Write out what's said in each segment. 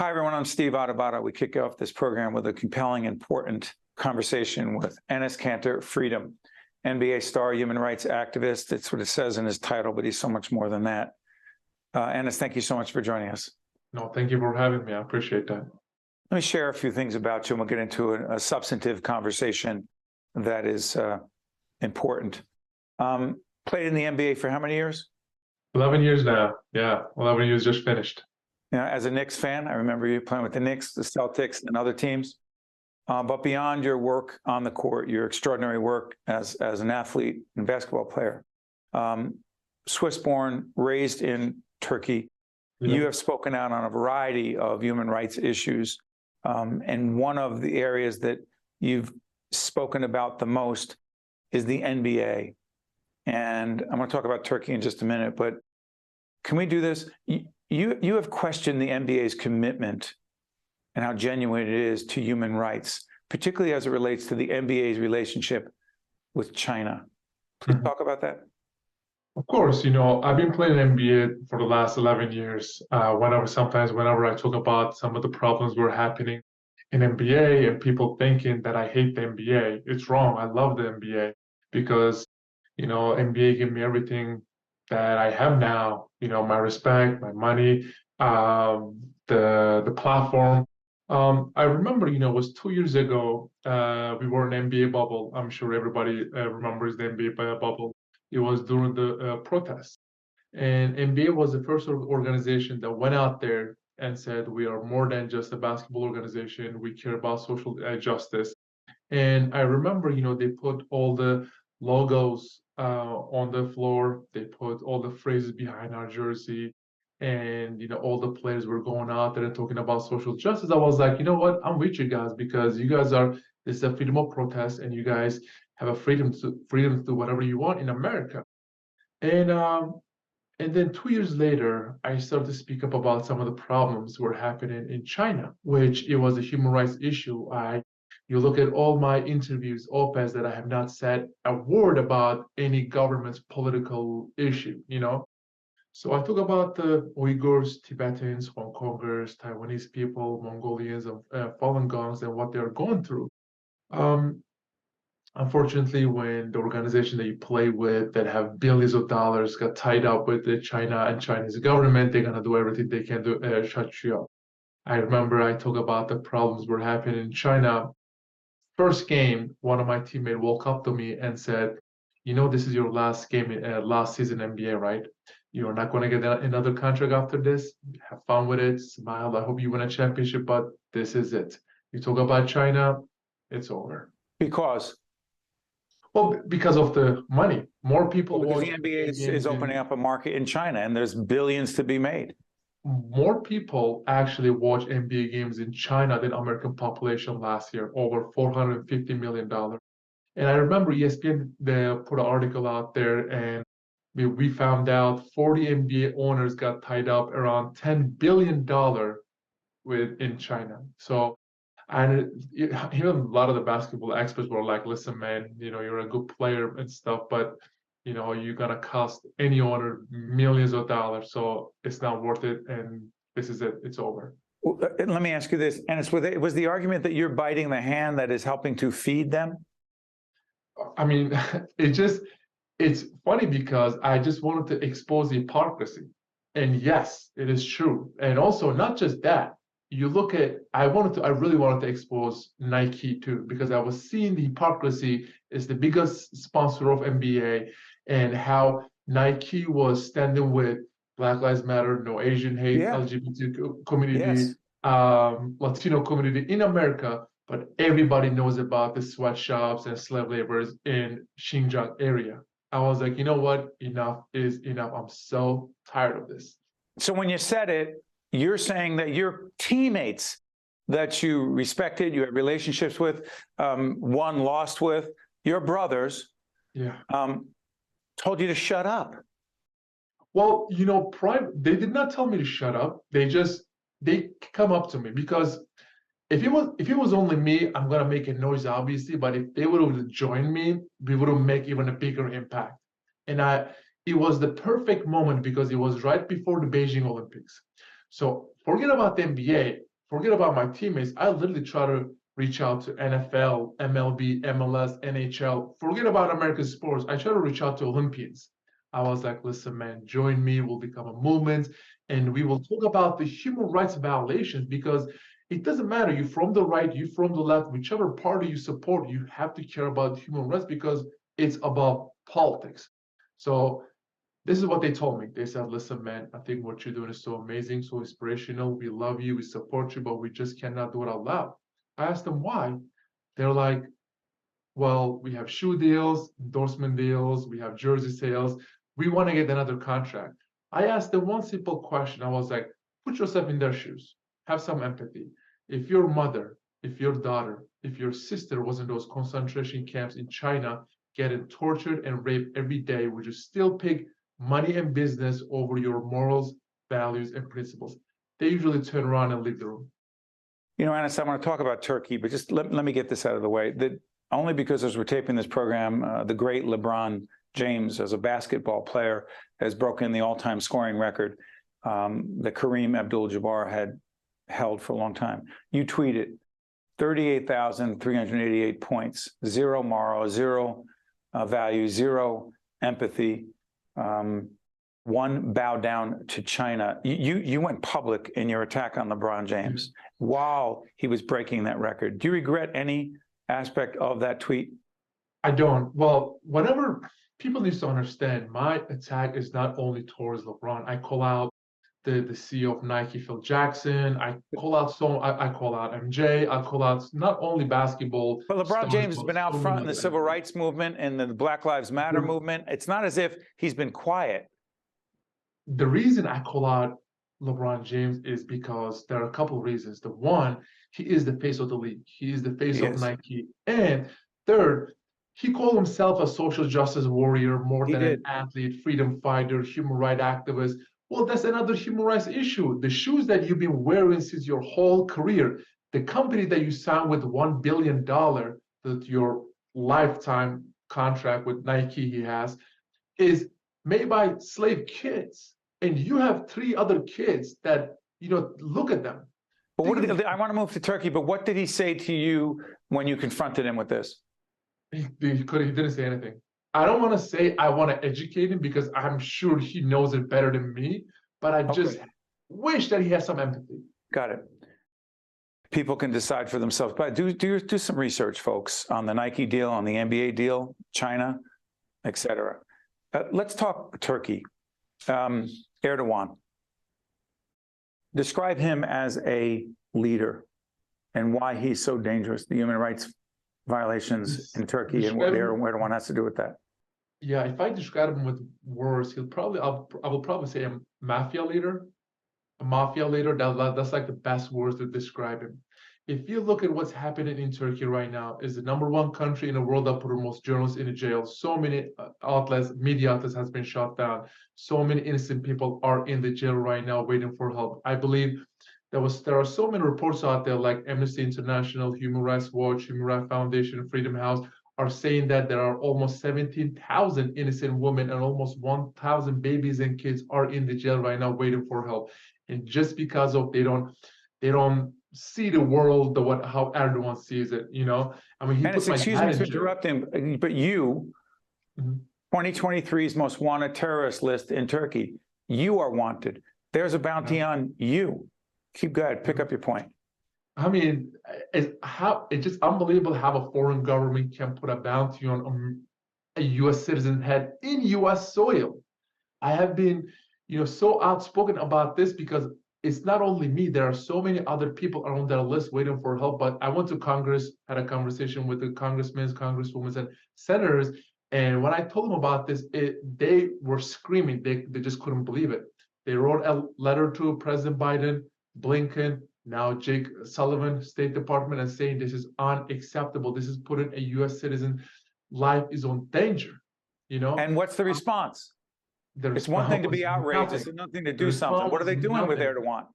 Hi, everyone. I'm Steve Adubato. We kick off this program with a compelling, important conversation with Enes Kanter Freedom, NBA star, human rights activist. That's what it says in his title, but he's so much more than that. Enes, thank you so much for joining us. No, thank you for having me. I appreciate that. Let me share a few things about you, and we'll get into a substantive conversation that is important. Played in the NBA for how many years? 11 years now. Yeah, 11 years just finished. As a Knicks fan, I remember you playing with the Knicks, the Celtics, and other teams. But beyond your work on the court, your extraordinary work as an athlete and basketball player, Swiss-born, raised in Turkey, you have spoken out on a variety of human rights issues. And one of the areas that you've spoken about the most is the NBA. And I'm going to talk about Turkey in just a minute, but can we do this? You have questioned the NBA's commitment and how genuine it is to human rights, particularly as it relates to the NBA's relationship with China. Can you talk about that? Of course, I've been playing NBA for the last 11 years. Whenever I talk about some of the problems were happening in NBA and people thinking that I hate the NBA, it's wrong. I love the NBA because, NBA gave me everything that I have now, my respect, my money, the platform. I remember, it was 2 years ago, we were in NBA bubble. I'm sure everybody remembers the NBA bubble. It was during the protests. And NBA was the first organization that went out there and said, we are more than just a basketball organization. We care about social justice. And I remember, they put all the logos on the floor. They put all the phrases behind our jersey. And, all the players were going out there and talking about social justice. I was like, you know what? I'm with you guys because you guys this is a freedom of protest and you guys have a freedom to do whatever you want in America. And then 2 years later, I started to speak up about some of the problems were happening in China, which it was a human rights issue. You look at all my interviews, op-eds, that I have not said a word about any government's political issue, So I talk about the Uyghurs, Tibetans, Hong Kongers, Taiwanese people, Mongolians, and Falun Gongs, and what they're going through. Unfortunately, when the organization that you play with that have billions of dollars got tied up with the China and Chinese government, they're going to do everything they can to shut you up. I remember I talk about the problems were happening in China. First game, one of my teammates walked up to me and said, this is your last game, last season NBA, right? You're not going to get another contract after this. Have fun with it. Smile. I hope you win a championship, but this is it. You talk about China, it's over. Because? Well, because of the money. More people because the NBA is opening up a market in China, and there's billions to be made. More people actually watch NBA games in China than American population last year, over $450 million. And I remember ESPN, they put an article out there, and we found out 40 NBA owners got tied up around $10 billion in China. So, and even a lot of the basketball experts were like, listen, man, you're a good player and stuff, but you're gonna cost any owner millions of dollars, so it's not worth it, and this is it, it's over. Well, let me ask you this, and was the argument that you're biting the hand that is helping to feed them? I mean, it's funny because I just wanted to expose the hypocrisy. And yes, it is true. And also, not just that, you look at, I really wanted to expose Nike too, because I was seeing the hypocrisy is the biggest sponsor of NBA and how Nike was standing with Black Lives Matter, No Asian Hate, LGBT community, Latino community in America, but everybody knows about the sweatshops and slave laborers in Xinjiang area. I was like, you know what? Enough is enough. I'm so tired of this. So when you said it, you're saying that your teammates that you respected, you had relationships with, won, lost with, your brothers, told you to shut up. Well, they did not tell me to shut up. They come up to me because if it was only me, I'm gonna make a noise, obviously. But if they would have joined me, we would have make even a bigger impact. And it was the perfect moment because it was right before the Beijing Olympics. So forget about the NBA. forget about my teammates. I literally try to reach out to NFL, MLB, MLS, NHL. Forget about American sports. I try to reach out to Olympians. I was like, listen, man, join me. We'll become a movement, and we will talk about the human rights violations, because it doesn't matter. You're from the right, you're from the left, whichever party you support, you have to care about human rights because it's above politics. So this is what they told me. They said, listen, man, I think what you're doing is so amazing, so inspirational. We love you, we support you, but we just cannot do it out loud. I asked them why. They're like, well, we have shoe deals, endorsement deals, we have jersey sales. We want to get another contract. I asked them one simple question. I was like, put yourself in their shoes. Have some empathy. If your mother, if your daughter, if your sister was in those concentration camps in China, getting tortured and raped every day, would you still pick money and business over your morals, values, and principles? They usually turn around and leave the room. You know, Enes, I want to talk about Turkey, but just let me get this out of the way. That only because as we're taping this program, the great LeBron James, as a basketball player, has broken the all-time scoring record that Kareem Abdul-Jabbar had held for a long time. You tweeted 38,388 points, zero moral, zero value, zero empathy. One bow down to China. You went public in your attack on LeBron James while he was breaking that record. Do you regret any aspect of that tweet? I don't. Well, whenever people need to understand, my attack is not only towards LeBron. I call out the CEO of Nike, Phil Jackson. I call out MJ. I call out not only basketball. But LeBron stars, James has but been out so front many in the other civil athletes. rights movement and the Black Lives Matter movement. It's not as if he's been quiet. The reason I call out LeBron James is because there are a couple of reasons. The one, he is the face of the league. He is the face He of is. Nike. And third, he called himself a social justice warrior more He than did. an athlete, freedom fighter, human rights activist. Well, that's another human rights issue. The shoes that you've been wearing since your whole career, the company that you signed with $1 billion, that your lifetime contract with Nike he has, is made by slave kids. And you have 3 other kids that, look at them. But I want to move to Turkey, but what did he say to you when you confronted him with this? He didn't say anything. I don't want to say I want to educate him because I'm sure he knows it better than me, but I just wish that he has some empathy. Got it. People can decide for themselves, but do some research, folks, on the Nike deal, on the NBA deal, China, etc. Let's talk Turkey. Erdogan. Describe him as a leader and why he's so dangerous, the human rights violations in Turkey and what Erdogan has to do with that. Yeah, if I describe him with words, I will probably say a mafia leader. A mafia leader, that's like the best words to describe him. If you look at what's happening in Turkey right now, is the #1 country in the world that put most journalists in jail. So many outlets, media outlets has been shut down. So many innocent people are in the jail right now waiting for help. I believe there are so many reports out there like Amnesty International, Human Rights Watch, Human Rights Foundation, Freedom House are saying that there are almost 17,000 innocent women and almost 1,000 babies and kids are in the jail right now waiting for help. And just because of they don't see the world how Erdogan sees it, I mean, he put my excuse dad me in to jail. interrupt him, but you, 2023's most wanted terrorist list in Turkey, you are wanted. There's a bounty on you. Keep going. Pick up your point. I mean, it's just unbelievable how a foreign government can put a bounty on a U.S. citizen's head in U.S. soil. I have been, so outspoken about this because it's not only me. There are so many other people on that list waiting for help. But I went to Congress, had a conversation with the congressmen, congresswomen, and senators. And when I told them about this, they were screaming. They just couldn't believe it. They wrote a letter to President Biden, Blinken, now Jake Sullivan, State Department, and saying this is unacceptable. This is putting a U.S. citizen life is on danger. And what's the response? It's one thing to be outraged. It's another thing to do something. What are they doing with Erdogan?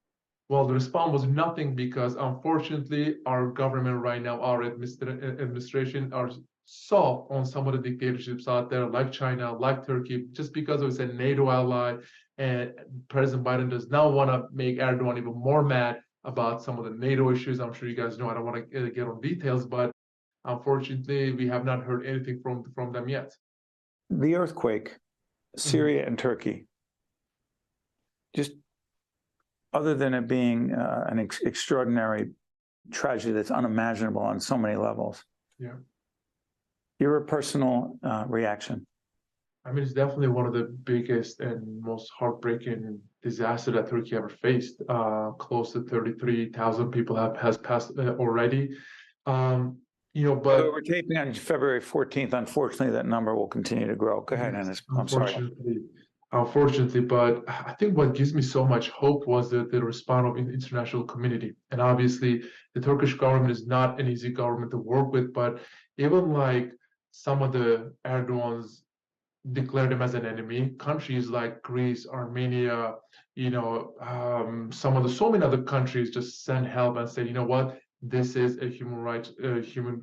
Well, the response was nothing because, unfortunately, our government right now, our administration, are soft on some of the dictatorships out there, like China, like Turkey, just because it's a NATO ally, and President Biden does not want to make Erdogan even more mad. about some of the NATO issues. I'm sure you guys know. I don't want to get on details, but unfortunately, we have not heard anything from them yet. The earthquake, Syria and Turkey, just other than it being an extraordinary tragedy that's unimaginable on so many levels. Yeah. Your personal reaction? I mean, it's definitely one of the biggest and most heartbreaking disaster that Turkey ever faced. Close to 33,000 people has passed already. But we're taping on February 14th. Unfortunately, that number will continue to grow. Go ahead, Enes. I'm sorry. Unfortunately, but I think what gives me so much hope was the response of the international community. And obviously, the Turkish government is not an easy government to work with, but even like some of the Erdogan's declared them as an enemy. Countries like Greece, Armenia, so many other countries just send help and say, you know what, this is a human rights, human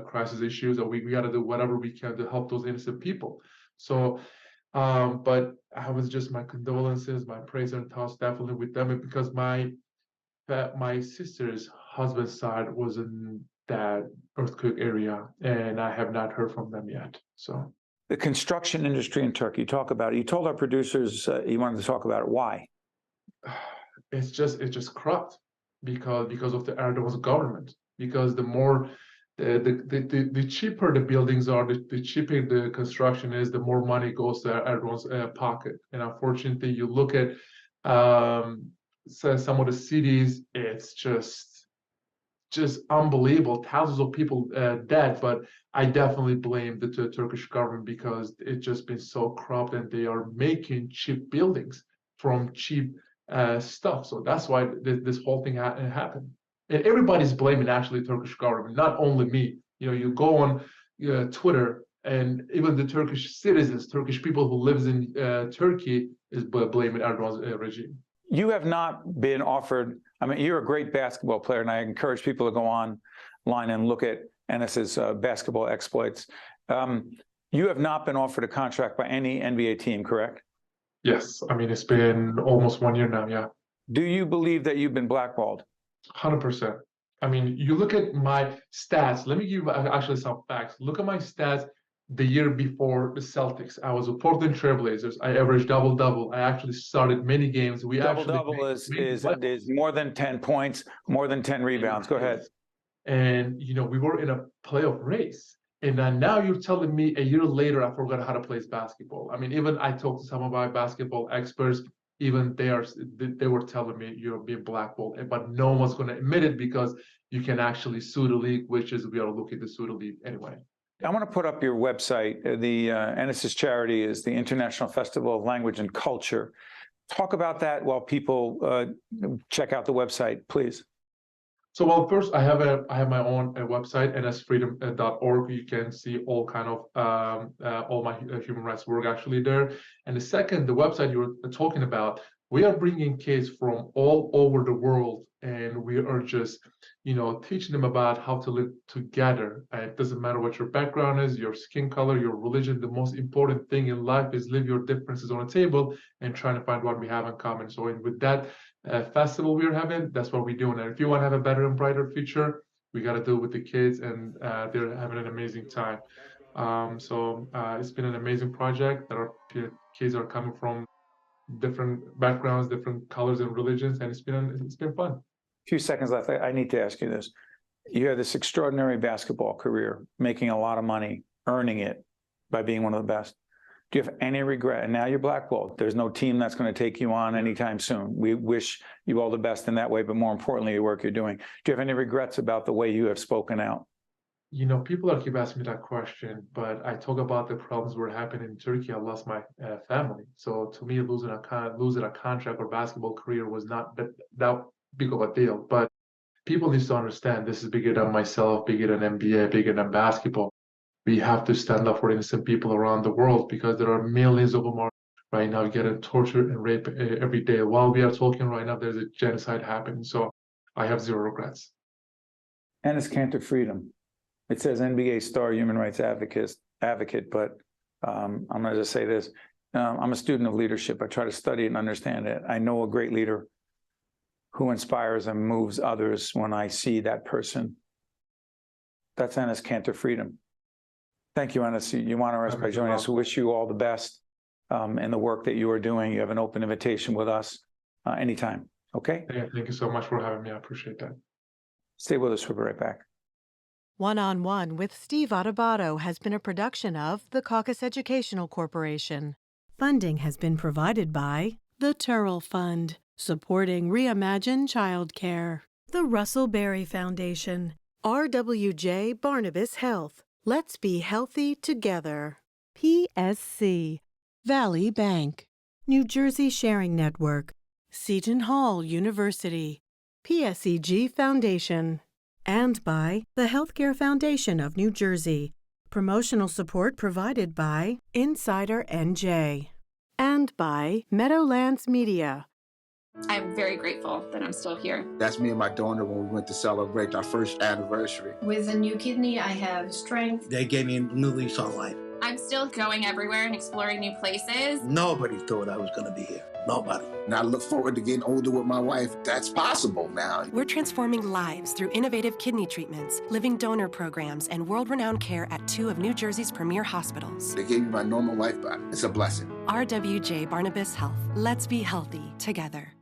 crisis issue, so we got to do whatever we can to help those innocent people. So, but I was just my condolences, my prayers and thoughts definitely with them, because my sister's husband's side was in that earthquake area, and I have not heard from them yet. So. The construction industry in Turkey, talk about it. You told our producers you wanted to talk about it. Why? It's just corrupt because of the Erdogan's government. Because the cheaper the buildings are, the cheaper the construction is, the more money goes to Erdogan's pocket. And unfortunately, you look at some of the cities, it's just unbelievable. Thousands of people dead, but I definitely blame the Turkish government because it's just been so corrupt, and they are making cheap buildings from cheap stuff. So that's why this whole thing happened. And everybody's blaming actually Turkish government, not only me. You go on Twitter, and even the Turkish citizens, Turkish people who lives in Turkey is blaming Erdogan's regime. You have not been offered, I mean, you're a great basketball player, and I encourage people to go online and look at Enes's basketball exploits. You have not been offered a contract by any NBA team, correct? Yes. I mean, it's been almost 1 year now, yeah. Do you believe that you've been blackballed? 100%. I mean, you look at my stats. Let me give you actually some facts. Look at my stats the year before the Celtics. I was a Portland Trailblazers. I averaged double-double. I actually started many games. Double-double is more than 10 points, more than 10 rebounds. Go ahead. And, we were in a playoff race. And now you're telling me a year later I forgot how to play basketball. I mean, even I talked to some of my basketball experts. Even they were telling me you're being blackballed, but no one's going to admit it because you can actually sue the league, which is we are looking to sue the league anyway. I want to put up your website. The Enes's charity is the International Festival of Language and Culture. Talk about that while people check out the website, please. So, well, first I have my own website, enesfreedom.org. You can see all kind of all my human rights work actually there. And the second, the website you were talking about, we are bringing kids from all over the world, and we are just teaching them about how to live together. It doesn't matter what your background is, your skin color, your religion. The most important thing in life is leave your differences on the table and trying to find what we have in common. So, with that festival we're having, that's what we're doing. And if you want to have a better and brighter future, we got to do it with the kids, and they're having an amazing time. So it's been an amazing project. That our kids are coming from different backgrounds, different colors and religions, and it's been fun. A few seconds left. I need to ask you this. You have this extraordinary basketball career, making a lot of money, earning it by being one of the best. Do you have any regret? And now you're blackballed. There's no team that's going to take you on anytime soon. We wish you all the best in that way, but more importantly, the work you're doing. Do you have any regrets about the way you have spoken out? People keep asking me that question, but I talk about the problems were happening in Turkey. I lost my family. So to me, losing a contract or basketball career was not that big of a deal. But people need to understand this is bigger than myself, bigger than NBA, bigger than basketball. We have to stand up for innocent people around the world, because there are millions of them right now getting tortured and raped every day. While we are talking right now, there's a genocide happening. So I have zero regrets. Enes Kanter Freedom. It says NBA star human rights advocate, but I'm going to just say this. I'm a student of leadership. I try to study and understand it. I know a great leader who inspires and moves others when I see that person. That's Enes Kanter Freedom. Thank you, Enes. You honor us by joining us. We wish you all the best in the work that you are doing. You have an open invitation with us anytime. Okay? Yeah, thank you so much for having me. I appreciate that. Stay with us. We'll be right back. One-on-One with Steve Adubato has been a production of the Caucus Educational Corporation. Funding has been provided by the Turrell Fund, supporting Reimagine Childcare, the Russell Berry Foundation, RWJ Barnabas Health, Let's Be Healthy Together, PSC, Valley Bank, New Jersey Sharing Network, Seton Hall University, PSEG Foundation, and by the Healthcare Foundation of New Jersey. Promotional support provided by Insider NJ. And by Meadowlands Media. I'm very grateful that I'm still here. That's me and my donor when we went to celebrate our first anniversary. With a new kidney, I have strength. They gave me a new lease on life. I'm still going everywhere and exploring new places. Nobody thought I was going to be here. Nobody. And I look forward to getting older with my wife. That's possible now. We're transforming lives through innovative kidney treatments, living donor programs, and world-renowned care at 2 of New Jersey's premier hospitals. They gave me my normal life back. It's a blessing. RWJ Barnabas Health. Let's be healthy together.